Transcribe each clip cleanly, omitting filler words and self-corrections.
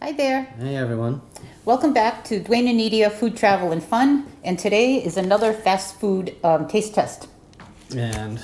Hi there. Hey everyone. Welcome back to Duane and I, Food, Travel, and Fun. And today is another fast food taste test. And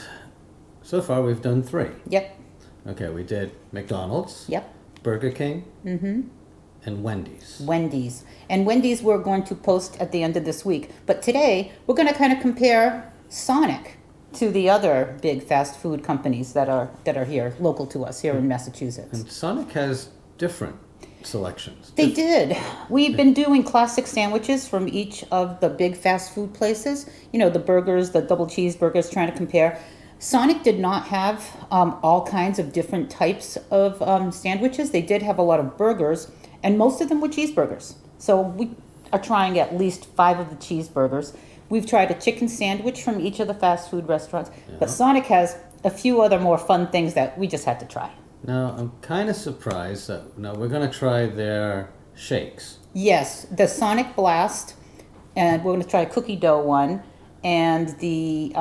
so far we've done 3. Yep. Okay, we did McDonald's, Yep. Burger King, and Wendy's. Wendy's. And Wendy's we're going to post at the end of this week. But today we're going to kind of compare Sonic to the other big fast food companies that are here, local to us here in Massachusetts. And Sonic has different selections. They did. We've been doing classic sandwiches from each of the big fast food places. You know, the burgers, the double cheeseburgers, trying to compare. Sonic did not have all kinds of different types of sandwiches. They did have a lot of burgers, and most of them were cheeseburgers. So we are trying at least 5 of the cheeseburgers. We've tried a chicken sandwich from each of the fast food restaurants, but Sonic has a few other more fun things that we just had to try. Now, I'm kind of surprised that now we're going to try their shakes. Yes, the Sonic Blast, and we're going to try a cookie dough one, and the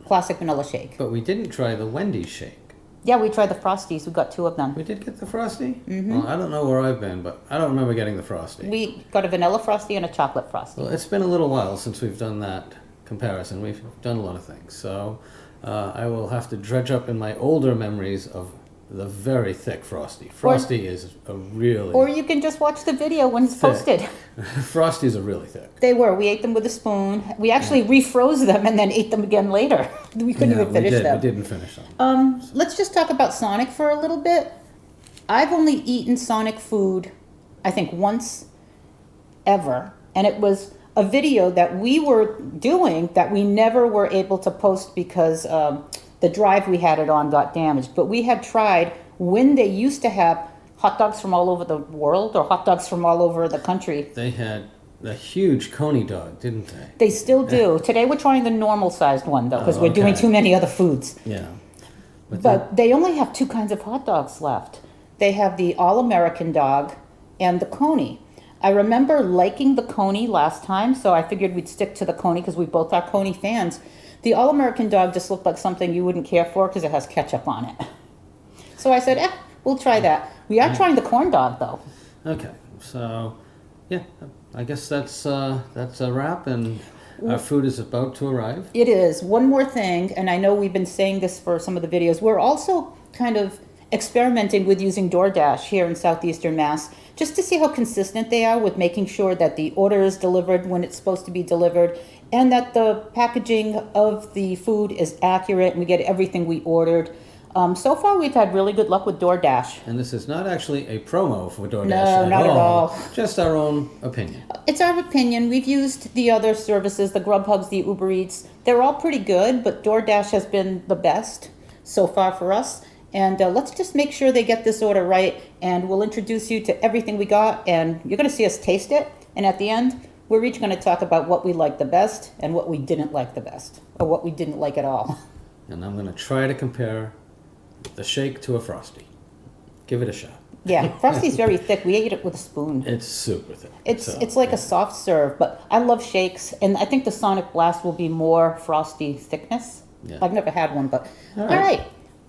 classic vanilla shake. But we didn't try the Wendy's shake. Yeah, we tried the Frosties. We got 2 of them. We did get the Frosty? Well, I don't know where I've been, but I don't remember getting the Frosty. We got a vanilla Frosty and a chocolate Frosty. Well, it's been a little while since we've done that comparison. We've done a lot of things. So I will have to dredge up in my older memories of the very thick Frosty. Frosty is a really... Or you can just watch the video when it's posted. Frosties are really thick. They were. We ate them with a spoon. We actually refroze them and then ate them again later. We couldn't even finish them. We didn't finish them. Let's just talk about Sonic for a little bit. I've only eaten Sonic food, I think, once ever. And it was a video that we were doing that we never were able to post because... the drive we had it on got damaged, but we had tried when they used to have hot dogs from all over the world or hot dogs from all over the country. They had a huge Coney dog, didn't they? They still do. Today we're trying the normal sized one though, because we're doing too many other foods. Yeah. But they only have 2 kinds of hot dogs left. They have the All-American dog and the Coney. I remember liking the Coney last time, so I figured we'd stick to the Coney because we both are Coney fans. The All-American dog just looked like something you wouldn't care for because it has ketchup on it. So I said, we'll try that. We are trying the corn dog, though. Okay, so, yeah, I guess that's a wrap, and our food is about to arrive. It is. One more thing, and I know we've been saying this for some of the videos, we're also kind of experimenting with using DoorDash here in Southeastern Mass, just to see how consistent they are with making sure that the order is delivered when it's supposed to be delivered, and that the packaging of the food is accurate and we get everything we ordered. So far, we've had really good luck with DoorDash. And this is not actually a promo for DoorDash No, not at all. Just our own opinion. It's our opinion. We've used the other services, the Grubhubs, the Uber Eats. They're all pretty good, but DoorDash has been the best so far for us. And let's just make sure they get this order right, and we'll introduce you to everything we got, and you're going to see us taste it. And at the end, we're each going to talk about what we liked the best and what we didn't like the best, or what we didn't like at all. And I'm going to try to compare the shake to a Frosty. Give it a shot. Yeah, Frosty's very thick. We ate it with a spoon. It's super thick. It's like a soft serve, but I love shakes, and I think the Sonic Blast will be more Frosty thickness. Yeah. I've never had one, but all right.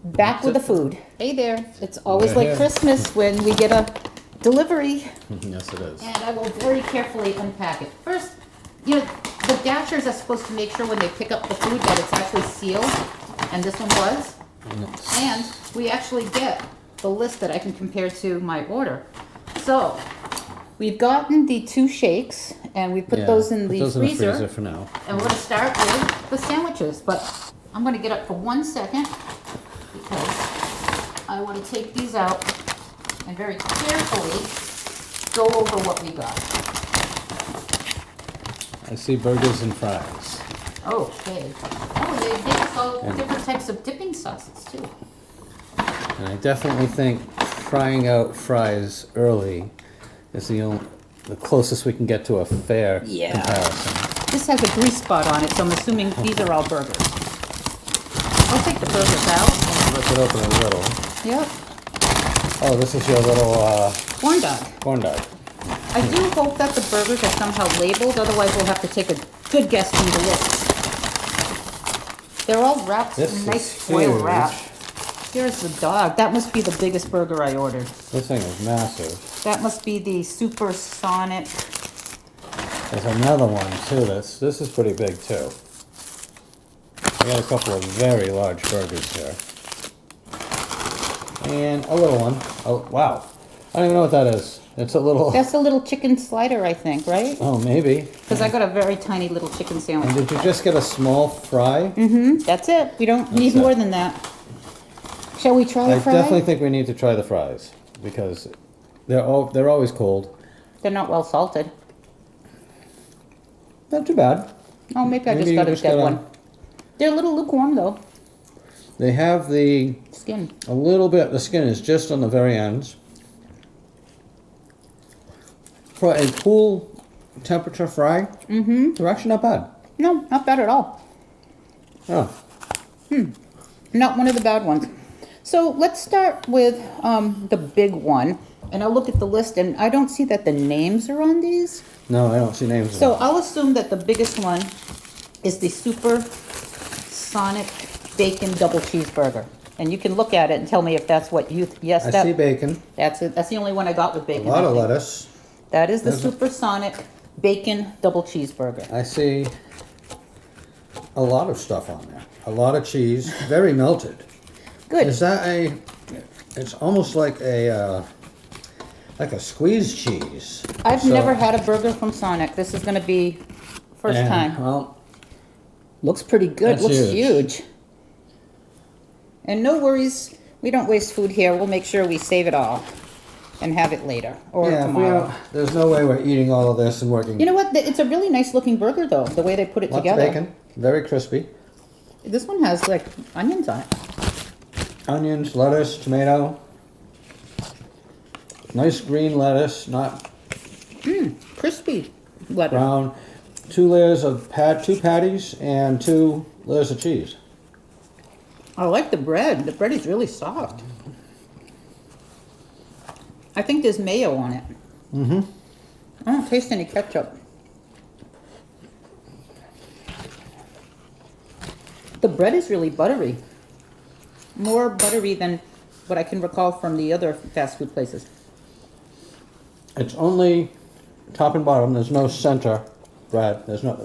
Back with the food. Hey there. It's always like Christmas when we get a delivery. Yes, it is. And I will very carefully unpack it. First, you know, the dashers are supposed to make sure when they pick up the food that it's actually sealed. And this one was. And we actually get the list that I can compare to my order. So, we've gotten the 2 shakes, and we put those in the freezer for now. And we're going to start with the sandwiches. But I'm going to get up for 1 second because I want to take these out and very carefully go over what we got. I see burgers and fries. Okay. Oh, they gave us all different types of dipping sauces, too. And I definitely think frying out fries early is the closest we can get to a fair comparison. This has a grease spot on it, so I'm assuming these are all burgers. I'll take the burgers out. Rip it open a little. Yep. Oh, this is your little Corn dog. corn dog. I do hope that the burgers are somehow labeled, otherwise we'll have to take a good guess from the list. They're all wrapped in nice foil wrap. Here's the dog. That must be the biggest burger I ordered. This thing is massive. That must be the Supersonic. There's another one too. This is pretty big too. I got a couple of very large burgers here. And a little one. Oh, wow. I don't even know what that is. It's a little... That's a little chicken slider, I think, right? Oh, maybe. Because I got a very tiny little chicken sandwich. And did you just get a small fry? Mm-hmm. That's it. We don't need more than that. Shall we try a fry? I definitely think we need to try the fries because they're always cold. They're not well salted. Not too bad. Oh, maybe I just got a dead one. They're a little lukewarm, though. They have the Skin. a little bit. The skin is just on the very ends. For a cool temperature fry, they're actually not bad. No, not bad at all. Oh, Not one of the bad ones. So let's start with the big one. And I'll look at the list, and I don't see that the names are on these. no, I don't see names. So I'll assume that the biggest one is the Supersonic Bacon Double Cheeseburger. And you can look at it and tell me if that's what you... Yes, I see bacon. That's it. That's the only one I got with A bacon. lot I of think. lettuce. That is the Supersonic Bacon Double Cheeseburger. I see a lot of stuff on there. A lot of cheese, very melted. Good. Is that a? It's almost like a squeezed cheese. I've So- never had a burger from Sonic. This is going to be first and, time. Well, Looks pretty good. That's Looks huge. huge. And no worries, we don't waste food here. We'll make sure we save it all and have it later or yeah, tomorrow. there's no way we're eating all of this and working. You know what? It's a really nice looking burger though, the way they put it Lots together. of bacon, very crispy. This one has like onions on it. Onions, lettuce, tomato. Nice green lettuce, not Crispy lettuce. brown. 2 layers of 2 patties and 2 layers of cheese. I like the bread. The bread is really soft. I think there's mayo on it. Mm-hmm. I don't taste any ketchup. The bread is really buttery. More buttery than what I can recall from the other fast food places. It's only top and bottom. There's no center bread. There's no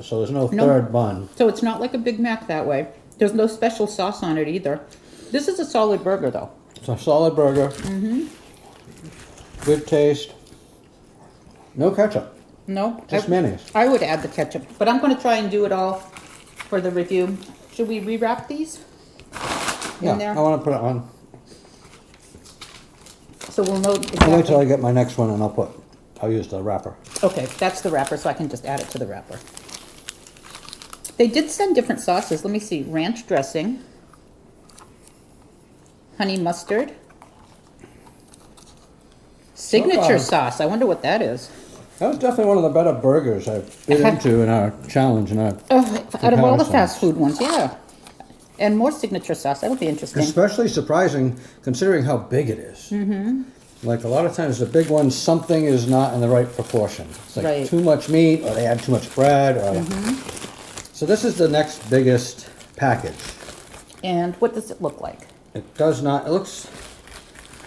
third bun. So it's not like a Big Mac that way. There's no special sauce on it either. This is a solid burger though. It's a solid burger. Good taste. No ketchup. No? Just mayonnaise. I would add the ketchup, but I'm going to try and do it all for the review. Should we rewrap these? Yeah, In there? I want to put it on. So we'll know I'll wait till exactly. I get my next one and I'll use the wrapper. Okay, that's the wrapper, so I can just add it to the wrapper. They did send different sauces. Let me see. Ranch dressing, honey mustard, signature sauce. I wonder what that is. That was definitely one of the better burgers I've been into in our challenge. Out of all the Comparisons. fast food ones, yeah. And more signature sauce. That'll be interesting. Especially surprising considering how big it is. Mm-hmm. Like a lot of times the big ones, something is not in the right proportion. It's like Right. too much meat or they add too much bread. Or... So this is the next biggest package. And what does it look like? It does not, it looks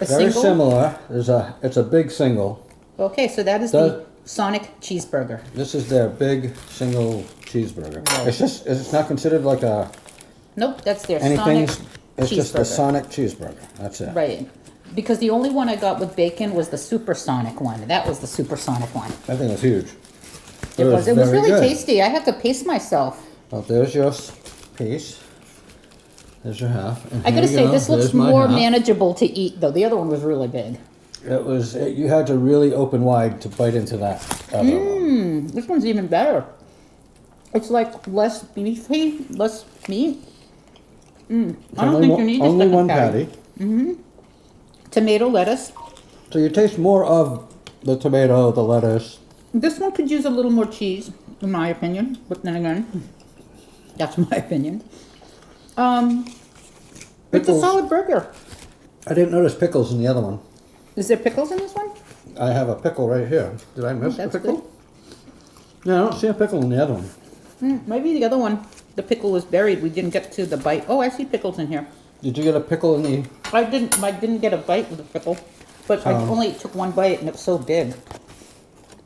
A very single? similar. It's a big single. Okay, so that is the Sonic cheeseburger. This is their big single cheeseburger. It's not considered like a Nope, that's their anything. Sonic It's just the cheeseburger. Sonic cheeseburger. That's it. Right. Because the only one I got with bacon was the Supersonic one. That was the Supersonic one. That thing was huge. It was very really good. tasty. I had to pace myself. Well, there's your piece. There's your half. And I here gotta you say, go. this looks There's my more half. manageable to eat, though. The other one was really big. You had to really open wide to bite into that other one. This one's even better. It's like less beefy, less meat. I don't think you need a only second one patty. patty. Tomato, lettuce. So you taste more of the tomato, the lettuce. This one could use a little more cheese, in my opinion. But then again, that's my opinion. It's a Pickles. solid burger. I didn't notice pickles in the other one. Is there pickles in this one? I have a pickle right here. Did I miss a That's pickle? good. No, I don't see a pickle in the other one. Maybe the other one, the pickle was buried. We didn't get to the bite. Oh, I see pickles in here. Did you get a pickle in the? I didn't get a bite with the pickle, but I only took one bite and it was so big.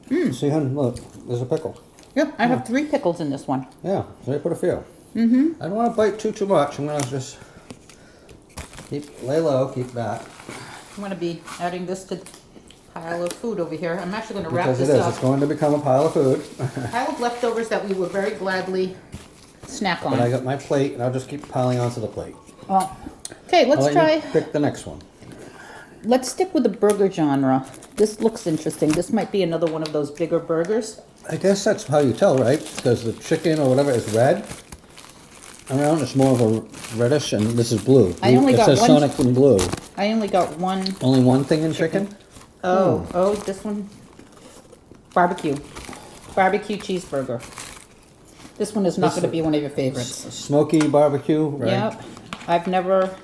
See, honey, look, there's a pickle. Yep, I have 3 pickles in this one. Yeah, so they put a few. I don't want to bite too much. I'm gonna just lay low, keep that. I'm gonna be adding this to the pile of food over here. I'm actually gonna wrap Because this it is, up. it's going to become a pile of food. Pile of leftovers that we would very gladly snack on. But I got my plate, and I'll just keep piling onto the plate. Oh. Okay, I'll let's let try. you pick the next one. Let's stick with the burger genre. This looks interesting. This might be another one of those bigger burgers. I guess that's how you tell, right? Because the chicken or whatever is red. Around it's more of a reddish, and this is blue. I only got it says one- Sonic in blue. I only got one. Only one thing in chicken? Oh, this one. Barbecue. Barbecue cheeseburger. This one is not going to be one of your favorites. Smoky barbecue, right? Yep. I've never.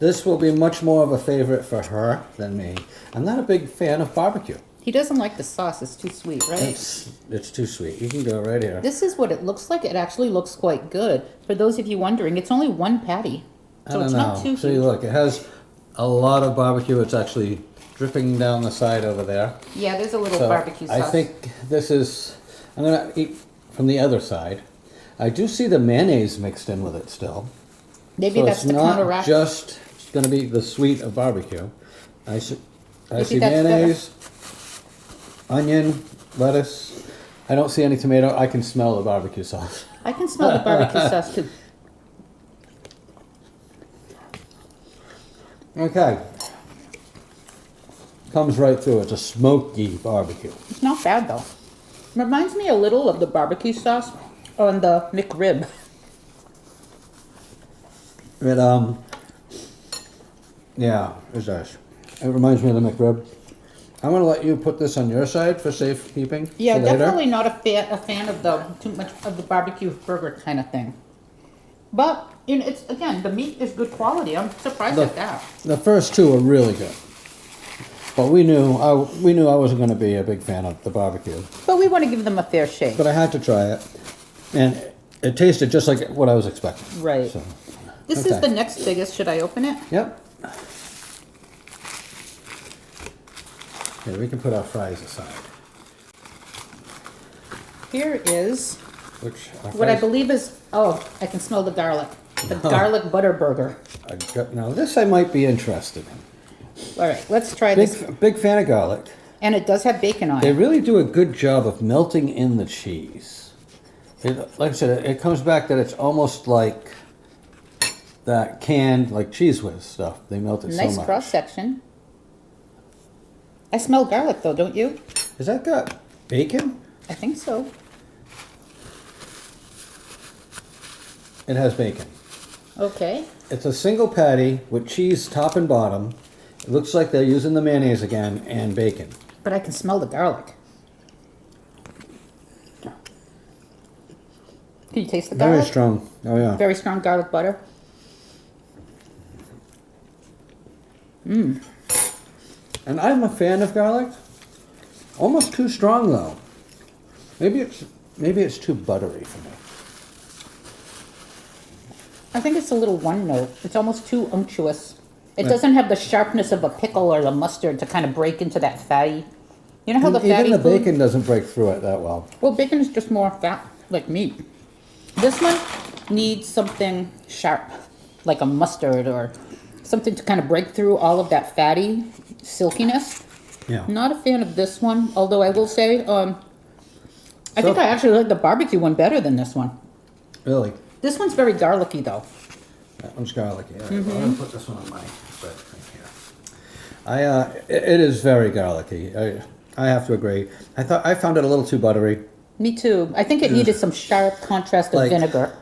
This will be much more of a favorite for her than me. I'm not a big fan of barbecue. He doesn't like the sauce. It's too sweet, right? It's too sweet. You can go right here. This is what it looks like. It actually looks quite good. For those of you wondering, it's only one patty. I So don't it's know. not too See, huge. look, it has a lot of barbecue. It's actually dripping down the side over there. Yeah, there's a little So barbecue sauce. I think this is. I'm gonna eat from the other side. I do see the mayonnaise mixed in with it still. Maybe So that's it's the not counteract. just going to be the sweet of barbecue. I see that's mayonnaise, onion, lettuce. I don't see any tomato. I can smell the barbecue sauce. I can smell the barbecue sauce too. Okay. Comes right through. It's a smoky barbecue. It's not bad though. Reminds me a little of the barbecue sauce on the McRib. It yeah, it does. It reminds me of the McRib. I'm gonna let you put this on your side for safekeeping. Yeah, for later. definitely not a fan of the too much of the barbecue burger kind of thing. But it's again, the meat is good quality. I'm surprised at that. The first two are really good, but we knew I wasn't going to be a big fan of the barbecue. But we want to give them a fair shake. But I had to try it, and it tasted just like what I was expecting. Right. So, This okay. is the next biggest. Should I open it? Yep. Yeah, we can put our fries aside. Here is Which what I believe is. Oh, I can smell the garlic. The garlic butter burger. Now this I might be interested in. All right, let's try this. Big fan of garlic. And it does have bacon on They it. really do a good job of melting in the cheese. Like I said, it comes back that it's almost like that canned, like Cheese Whiz stuff. They melt it so Nice much. cross section. I smell garlic though, don't you? Has that got bacon? I think so. It has bacon. Okay. It's a single patty with cheese top and bottom. It looks like they're using the mayonnaise again and bacon. But I can smell the garlic. Can you taste the garlic? Very strong. Oh yeah. Very strong garlic butter. And I'm a fan of garlic. Almost too strong though. Maybe it's too buttery for me. I think it's a little one note. It's almost too unctuous. It doesn't have the sharpness of a pickle or the mustard to kind of break into that fatty. You know how the fatty Even the food? bacon doesn't break through it that well. Well, bacon is just more fat, like meat. This one needs something sharp, like a mustard or something to kind of break through all of that fatty silkiness. Yeah. Not a fan of this one, although I will say, I think I actually like the barbecue one better than this one. Really? This one's very garlicky though. That one's garlicky. All right, I'm gonna put this one on my bread right here. It is very garlicky. I have to agree. I found it a little too buttery. Me too. I think it needed some sharp contrast of Like- vinegar.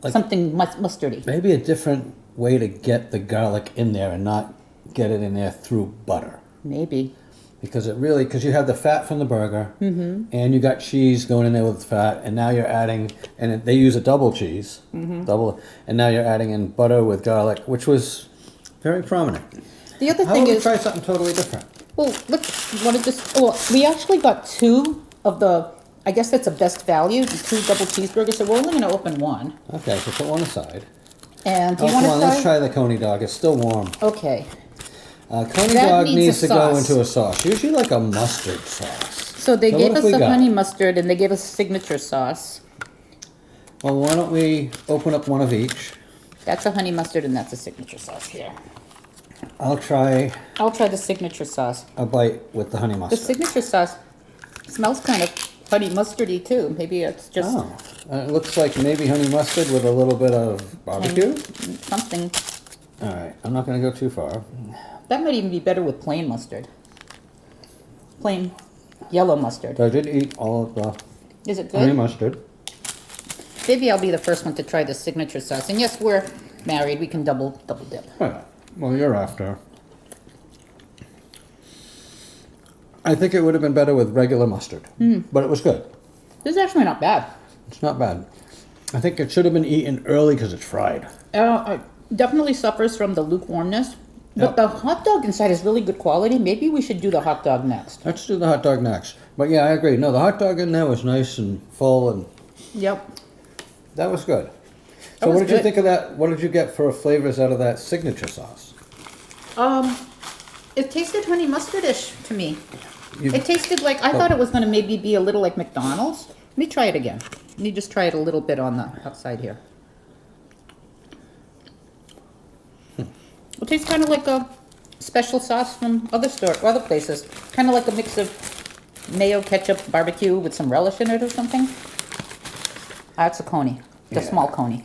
like- Something mustardy. Maybe a different way to get the garlic in there and not get it in there through butter. Maybe. Because you have the fat from the burger, and you got cheese going in there with fat, and now you're adding, they use a double cheese, and now you're adding in butter with garlic, which was very prominent. The other How thing about we is, try something totally different? well, let's want to just. Well, we actually got two of the. I guess that's a best value. 2 double cheeseburgers. So we're only going to open one. Okay, so put one aside. And do Oh, you come want on, to let's try the Coney dog. It's still warm. Okay. Coney That dog needs needs a to go sauce. into a sauce. Usually like a mustard sauce. So they So gave what have us we the got? honey mustard and they gave us signature sauce. Well, why don't we open up one of each? That's a honey mustard and that's a signature sauce here. I'll try I'll try the signature sauce. a bite with the honey The mustard. signature sauce smells kind of honey mustardy too. Maybe it's just Oh, it looks like maybe honey mustard with a little bit of barbecue. something. All right, I'm not going to go too far. That might even be better with plain mustard. Plain yellow mustard. So I did eat all of the Is it honey good? mustard. Maybe I'll be the first one to try the signature sauce. And yes, we're married. We can double dip. Oh, well, you're after. I think it would have been better with regular mustard, but it was good. This is actually not bad. It's not bad. I think it should have been eaten early because it's fried. It definitely suffers from the lukewarmness. But Yep. the hot dog inside is really good quality. Maybe we should do the hot dog next. Let's do the hot dog next. But yeah, I agree. No, the hot dog in there was nice and full, and Yep. that was good. That So was what did you good. think of that? What did you get for flavors out of that signature sauce? It tasted honey mustardish to me. You- It tasted like, I thought it was gonna maybe be a little like McDonald's. Let me try it again. Let me just try it a little bit on the outside here. It tastes kind of like a special sauce from other places. Kind of like a mix of mayo, ketchup, barbecue with some relish in it or something. That's a Coney, the Yeah. small Coney.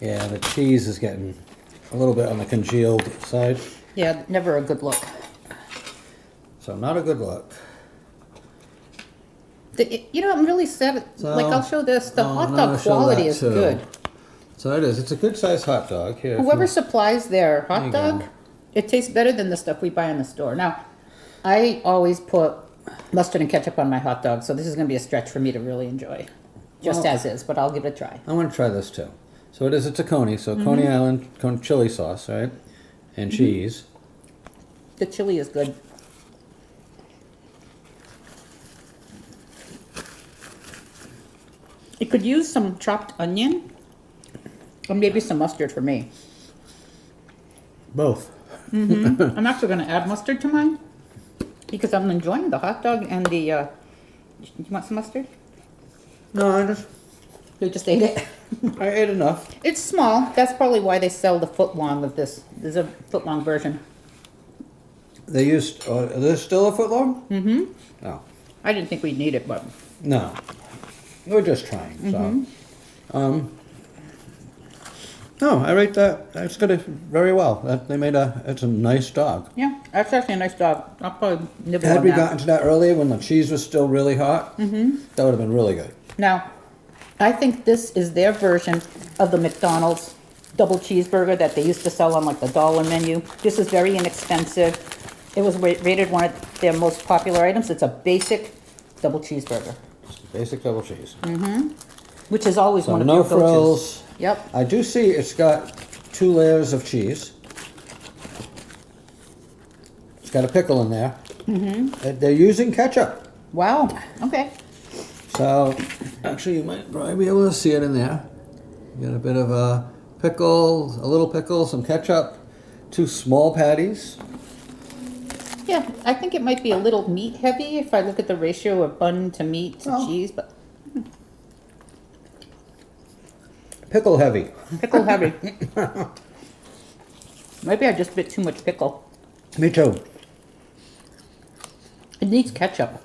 Yeah, the cheese is getting a little bit on the congealed side, Yeah, never a good look. so not a good look. You know, I'm really sad. Like, I'll show this. The Oh, hot no, dog show quality that is too. good. So it is. It's a good sized hot dog. Here, if Whoever you- supplies their There hot you dog, go. it tastes better than the stuff we buy in the store. Now, I always put mustard and ketchup on my hot dog, so this is going to be a stretch for me to really enjoy, just Well- as is. But I'll give it a try. I want to try this too. So it is. It's a Coney. So Coney Island chili sauce, right? And cheese. The chili is good. It could use some chopped onion, or maybe some mustard for me. Both. I'm actually going to add mustard to mine because I'm enjoying the hot dog and the. You want some mustard? No, You just ate it. I ate enough. It's small. That's probably why they sell the foot long of this. There's a foot long version. They used. Is there still a foot long? Mm-hmm. No. I didn't think we'd need it, but No. We're just trying. So. No, I rate that. That's good. Very well. They made a. It's a nice dog. yeah, that's actually a nice dog. I'll probably nibble Had on we that. gotten to that earlier when the cheese was still really hot, that would have been really good. Now, I think this is their version of the McDonald's double cheeseburger that they used to sell on like the dollar menu. This is very inexpensive. It was rated one of their most popular items. It's a basic double cheeseburger, Basic double cheese. which is always So one of no your go-tos. frills. Yep. I do see it's got 2 layers of cheese. It's got a pickle in there. They're using ketchup. Wow. Okay. So, actually, you might probably be able to see it in there. You got a bit of a pickle, a little pickle, some ketchup, 2 small patties. Yeah, I think it might be a little meat heavy if I look at the ratio of bun to meat to Oh. cheese, but Pickle heavy. pickle heavy. Maybe I just bit too much pickle. Me too. It needs ketchup.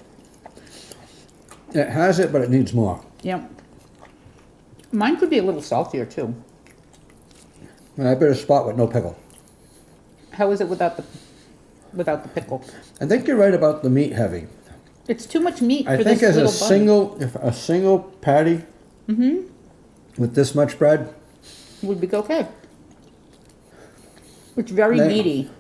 It has it, but it needs more. Yeah. Mine could be a little saltier too. And I bit a spot with no pickle. How is it without the pickle? I think you're right about the meat heavy. It's too much meat I for think this as little bun. if a single patty with this much bread, Would be okay. It's very They- meaty,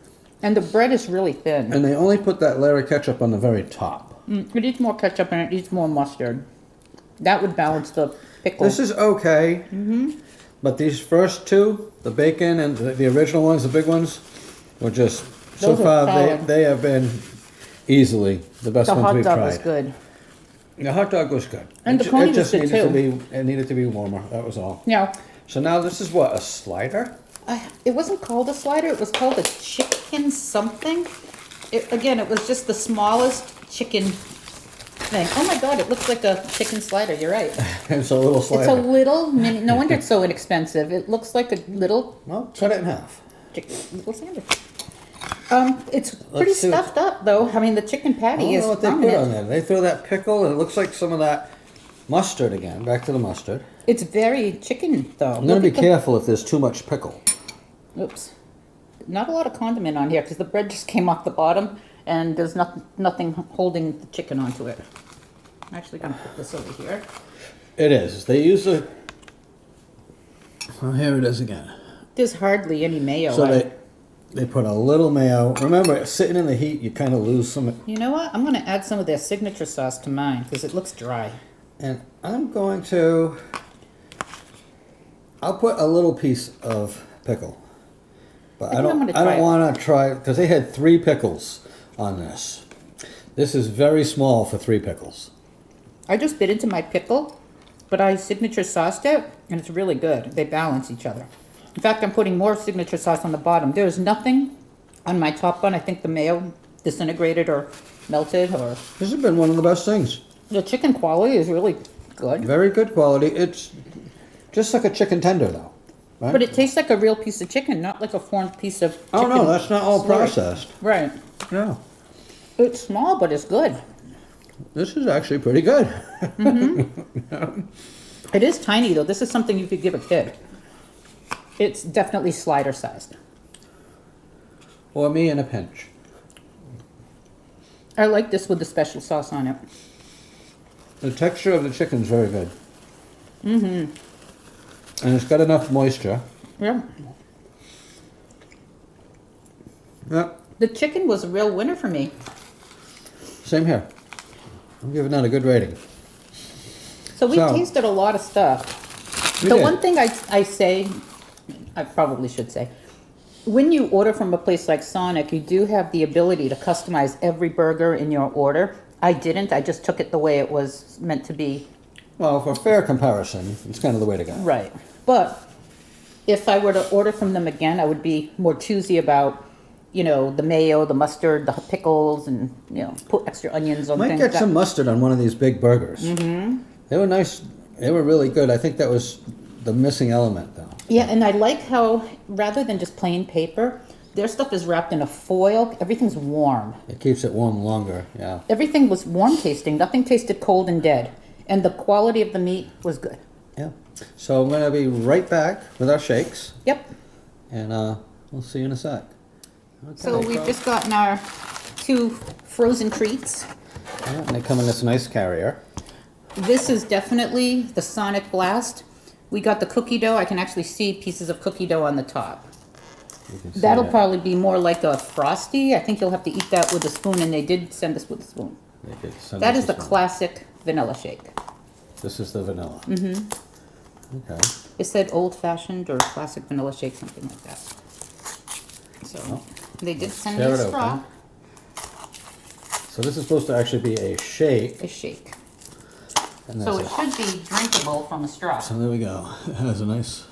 and the bread is really thin. and they only put that layer of ketchup on the very top. It needs more ketchup and it needs more mustard. That would balance the pickle. This is okay, but these first 2, the bacon and the original ones, the big ones, were just, so Those are far solid. they have been easily the best the ones hot we've dog tried. was good. The hot dog was good. And the It Coney just was good needed to too. be, it needed to be warmer, that was all. Yeah. So now this is what, a slider? It wasn't called a slider, it was called a chicken something. Again, it was just the smallest chicken thing. Oh my God, it looks like a chicken slider, you're right. It's a little It's a slider. little mini, no wonder it's so inexpensive. It looks like a little Well, cut it in half. little sandwich. It's pretty Let's see what- stuffed up though. I mean, the chicken I patty don't is know what they put on prominent. there. They throw that pickle, and it looks like some of that mustard again. Back to the mustard. It's very chicken though. I'm gonna be careful if there's too much pickle. Oops. Not a lot of condiment on here because the bread just came off the bottom and there's nothing holding the chicken onto it. I'm actually gonna put this over here. It is. They use a. Oh, here it is again. There's hardly any mayo. So they put a little mayo. Remember, sitting in the heat, you kind of lose some. You know what? I'm gonna add some of their signature sauce to mine because it looks dry. And I'm going to. I'll put a little piece of pickle, but I think I'm don't. gonna I try don't it. want to try because they had 3 pickles on this. This is very small for 3 pickles. I just bit into my pickle, but I signature sauced it and it's really good. They balance each other. In fact, I'm putting more signature sauce on the bottom. There's nothing on my top bun. I think the mayo disintegrated or melted, or This has been one of the best things. the chicken quality is really good. Very good quality. It's just like a chicken tender, though. Right? But it tastes like a real piece of chicken, not like a formed piece of chicken. Oh no, that's not all slurry. processed. Right. No, It's small, but it's good. this is actually pretty good. It is tiny, though. This is something you could give a kid. It's definitely slider sized. Or me in a pinch. I like this with the special sauce on it. The texture of the chicken's very good. Mm-hmm. And it's got enough moisture. Yeah. Yeah, The chicken was a real winner for me. same here. I'm giving that a good rating. So we So- tasted a lot of stuff. We The did. one thing I say, I probably should say, when you order from a place like Sonic, you do have the ability to customize every burger in your order. I didn't. I just took it the way it was meant to be. Well, for fair comparison, it's kind of the way to go. Right. But if I were to order from them again, I would be more choosy about, you know, the mayo, the mustard, the pickles, and, you know, put extra onions on Might things. get some mustard on one of these big burgers. Mm-hmm. They were nice. They were really good. I think that was the missing element, though. Yeah, and I like how, rather than just plain paper, their stuff is wrapped in a foil. Everything's warm. It keeps it warm longer, yeah. Everything was warm tasting. Nothing tasted cold and dead. And the quality of the meat was good. Yeah. So I'm going to be right back with our shakes, Yep. and we'll see you in a sec. Okay, So we've just gotten our 2 frozen treats. Yeah, and they come in this nice carrier. This is definitely the Sonic Blast. We got the cookie dough. I can actually see pieces of cookie dough on the top. You can see That'll it. probably be more like a Frosty. I think you'll have to eat that with a spoon, and they did send us with a spoon. They did send That us is the this one. classic vanilla shake. This is the vanilla. Mm-hmm. Okay. It said old-fashioned or classic vanilla shake, something like that. So they did send me tear a it straw, open. So this is supposed to actually be a shake. a shake. And So that's it should be drinkable from a straw. So there we go. It has a nice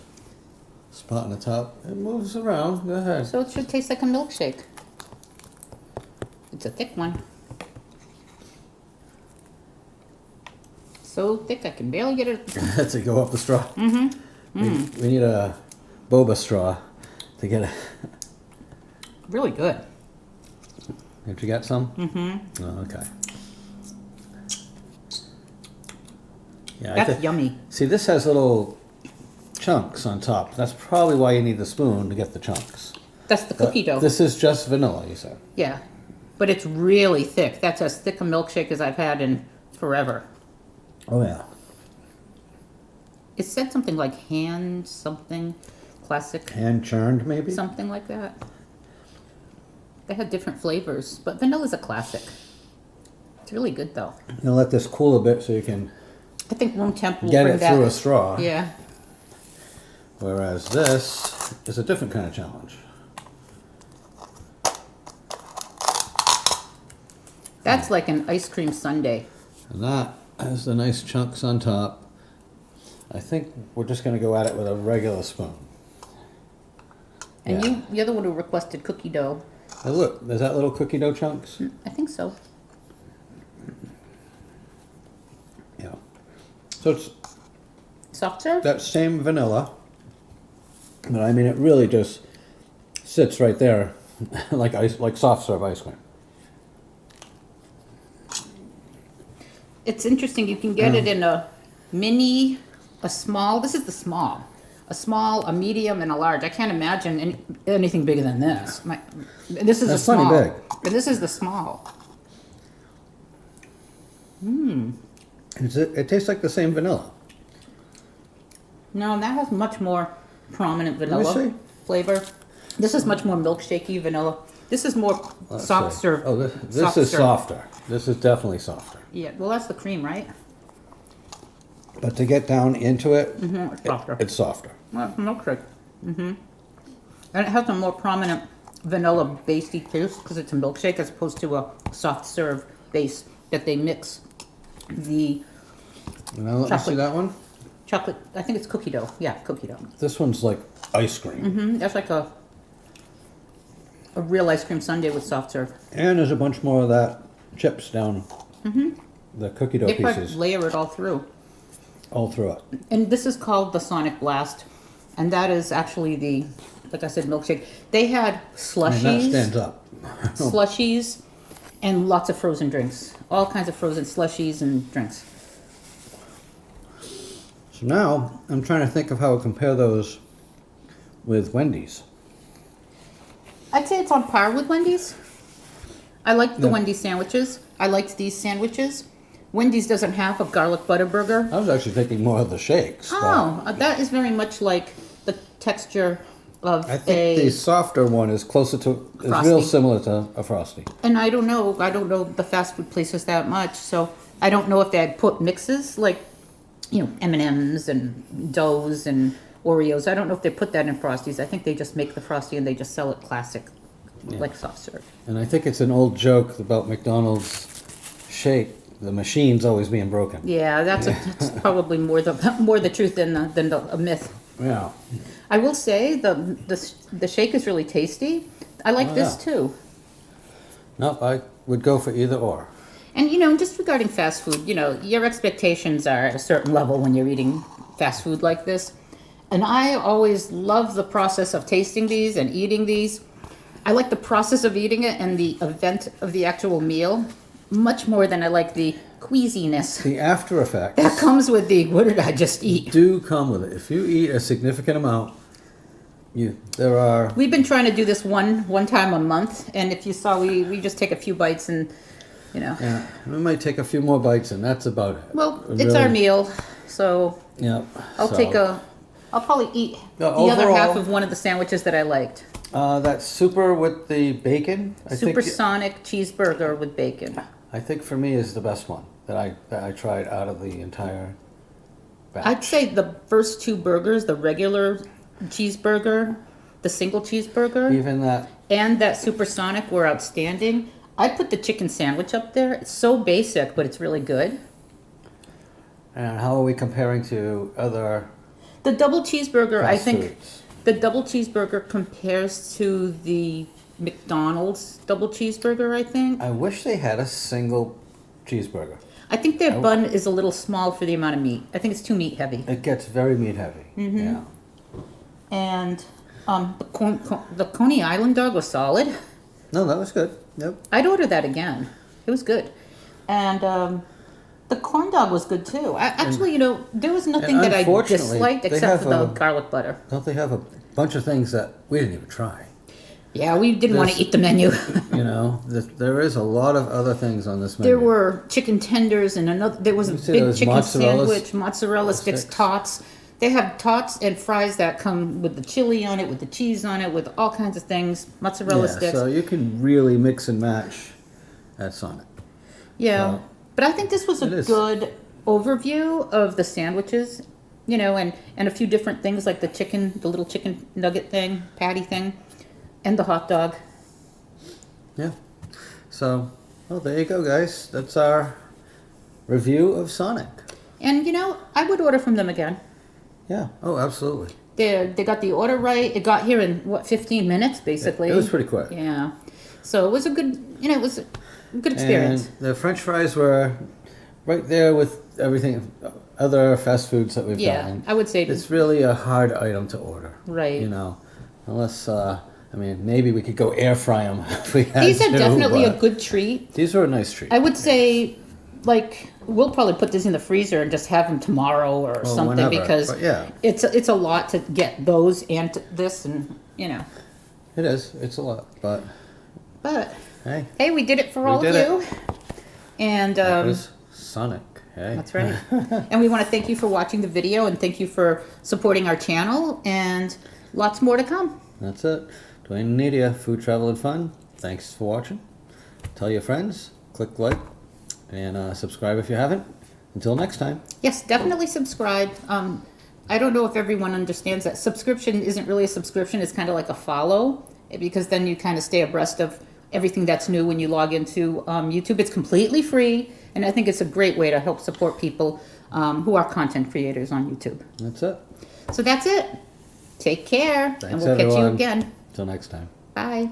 spot on the top. It moves around. Go ahead. So it should taste like a milkshake. It's a thick one. So thick I can barely get it. That's it. Go up the straw. Mm-hmm. We need a boba straw to get it. Really good. Did you get some? Mm-hmm. Oh, okay. Yeah, That's yummy. See, this has little chunks on top. That's probably why you need the spoon to get the chunks. That's the cookie dough. This is just vanilla, you said. Yeah. But it's really thick. That's as thick a milkshake as I've had in forever. Oh, yeah. It said something like hand something, classic, Hand churned, maybe? something like that. They had different flavors, but vanilla's a classic. It's really good though. You'll let this cool a bit so you can I think room temp will get bring it that. through a straw. Yeah. Whereas this is a different kind of challenge. That's like an ice cream sundae. And that has the nice chunks on top. I think we're just going to go at it with a regular spoon. And Yeah. you're the one who requested cookie dough. Oh, look, is that little cookie dough chunks? I think so. Yeah. So it's Soft serve? that same vanilla, but I mean, it really just sits right there, like soft serve ice cream. It's interesting. You can get it in a mini, a small. This is the small. A small, a medium, and a large. I can't imagine anything bigger than this. This is That's a small. plenty big. But this is the small. It tastes like the same vanilla. No, that has much more prominent me vanilla see. flavor. This is much more milkshakey vanilla. This is more Let's soft see. serve. Oh, this soft is serve. softer. This is definitely softer. Yeah, well, that's the cream, right? But to get down into it, It's softer. it's softer. Well, milkshake. And it has a more prominent vanilla basey taste because it's a milkshake as opposed to a soft serve base that they mix the Now let me see Chocolate. that one. chocolate. I think it's cookie dough. Yeah, cookie dough. This one's like ice cream. That's like a real ice cream sundae with soft serve. And there's a bunch more of that chips down the cookie dough They probably pieces layer it all through. all through it. And this is called the Sonic Blast, and that is actually the, like I said, milkshake. They had And that slushies, stands up. slushies, and lots of frozen drinks. All kinds of frozen slushies and drinks. So now I'm trying to think of how to compare those with Wendy's. I'd say it's on par with Wendy's. I like the Yeah. Wendy's sandwiches. I liked these sandwiches. Wendy's doesn't have a garlic butter burger. I was actually thinking more of the shakes. but Oh, that is very much like the texture of I think the softer one is closer to, is real Frosty. similar to a Frosty. And I don't know the fast food places that much, so I don't know if they had put mixes like, M&Ms and doughs and Oreos. I don't know if they put that in Frosties. I think they just make the Frosty and they just sell it classic, like soft serve. And I think it's an old joke about McDonald's shake, the machine's always being broken. Yeah, that's probably more the truth than a myth. Yeah. I will say the shake is really tasty. I like this yeah. too. Nope, I would go for either or. And just regarding fast food, your expectations are at a certain level when you're eating fast food like this. And I always love the process of tasting these and eating these. I like the process of eating it and the event of the actual meal much more than I like the queasiness The after effects that comes with the what did I just eat? do come with it. If you eat a significant amount, there are. We've been trying to do this one time a month, and if you saw, we just take a few bites and Yeah, we might take a few more bites, and that's about it. Well, it's our meal, so Yeah. I'll probably eat Yeah, the other half overall- of one of the sandwiches that I liked. That super with the bacon. Supersonic cheeseburger with bacon. I think for me is the best one that I tried out of the entire batch. I'd say the first two burgers, the regular cheeseburger, the single cheeseburger, Even that. and that supersonic were outstanding. I'd put the chicken sandwich up there. It's so basic, but it's really good. And how are we comparing to other The double cheeseburger, I fast think, foods? the double cheeseburger compares to the McDonald's double cheeseburger, I think. I wish they had a single cheeseburger. I think their bun is a little small for the amount of meat. I think it's too meat heavy. It gets very meat heavy. Yeah. And the Coney Island dog was solid. No, that was good. Yep. I'd order that again. It was good. And the corn dog was good too. Actually, there was nothing that I unfortunately, disliked they except for the have, garlic butter. Don't they have a bunch of things that we didn't even try? Yeah, we didn't want to This- eat the menu. There is a lot of other things on this menu. There were chicken tenders and there was a You see big those chicken mozzarella sandwich, mozzarella sticks, sticks? tots. They have tots and fries that come with the chili on it, with the cheese on it, with all kinds of things, mozzarella sticks. So you can really mix and match at Sonic. Yeah, So- but I think this was It a is. good overview of the sandwiches, and a few different things like the little chicken nugget thing, patty thing, and the hot dog. Yeah. So, well, there you go, guys. That's our review of Sonic. And I would order from them again. Yeah. Oh, absolutely. They got the order right. It got here in, what, 15 minutes, basically? It was pretty quick. Yeah. So it was a good, it was a good experience. And the French fries were right there with everything, other fast foods that we've done. I would say It's really a hard item to order. Right. You know, unless, I mean, maybe we could go air fry them if we had these are to, definitely a but good treat. These were a nice treat. I would say, like, we'll probably put this in the freezer and just have them tomorrow or something whenever, because but yeah. it's a lot to get those and this and, you know. It is. It's a lot, but hey, hey, we did it for We all of did it. you. And that was Sonic. Hey. that's right. And we want to thank you for watching the video and thank you for supporting our channel and lots more to come. That's it. Duane and Nadia, Food, Travel, and Fun. Thanks for watching. Tell your friends. Click like and subscribe if you haven't. Until next time. Yes, definitely subscribe. I don't know if everyone understands that subscription isn't really a subscription. It's kind of like a follow because then you kind of stay abreast of everything that's new when you log into YouTube. It's completely free, and I think it's a great way to help support people who are content creators on YouTube. That's it. So that's it. Take care, and Thanks, we'll catch you everyone. again. Until next time. Bye.